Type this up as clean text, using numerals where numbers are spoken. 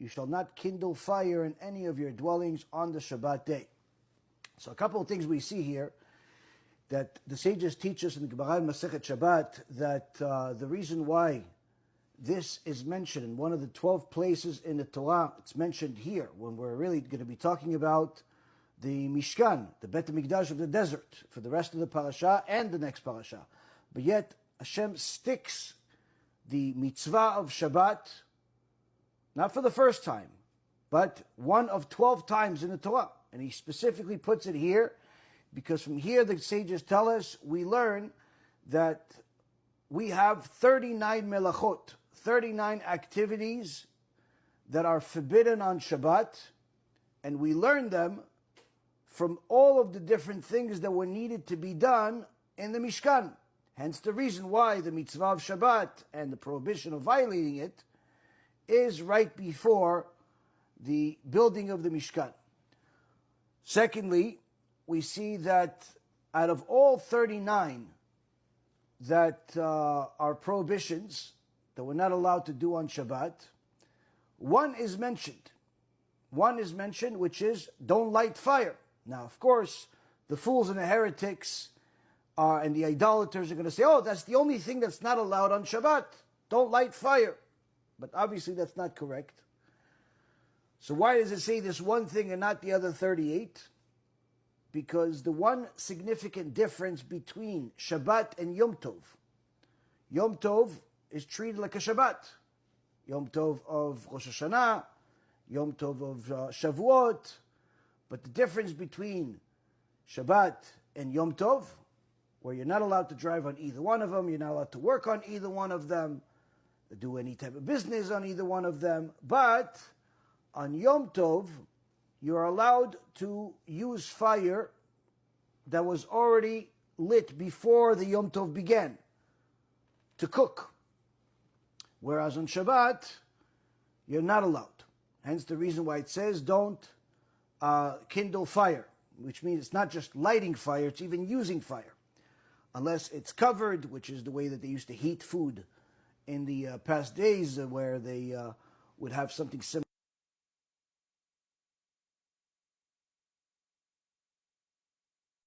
You shall not kindle fire in any of your dwellings on the Shabbat day. So a couple of things we see here that the sages teach us in the Gemara in Masechet Shabbat, that the reason why this is mentioned in one of the 12 places in the Torah, it's mentioned here when we're really going to be talking about the Mishkan, the Bet HaMikdash of the desert, for the rest of the parasha and the next parasha. But yet Hashem sticks the mitzvah of Shabbat, not for the first time, but one of 12 times in the Torah. And he specifically puts it here, because from here the sages tell us, we learn that we have 39 melachot, 39 activities that are forbidden on Shabbat, and we learn them from all of the different things that were needed to be done in the Mishkan. Hence the reason why the mitzvah of Shabbat and the prohibition of violating it is right before the building of the Mishkan. Secondly, we see that out of all 39 that are prohibitions that we're not allowed to do on Shabbat, one is mentioned. One is mentioned, which is don't light fire. Now, of course, the fools and the heretics and the idolaters are going to say, oh, that's the only thing that's not allowed on Shabbat. Don't light fire. But obviously that's not correct. So why does it say this one thing and not the other 38? Because the one significant difference between Shabbat and Yom Tov is treated like a Shabbat. Yom Tov of Rosh Hashanah, Yom Tov of Shavuot. But the difference between Shabbat and Yom Tov, where you're not allowed to drive on either one of them, you're not allowed to work on either one of them, do any type of business on either one of them, but on Yom Tov, you're allowed to use fire that was already lit before the Yom Tov began to cook. Whereas on Shabbat, you're not allowed. Hence the reason why it says don't kindle fire, which means it's not just lighting fire, it's even using fire. Unless it's covered, which is the way that they used to heat food in the past days, where they would have something similar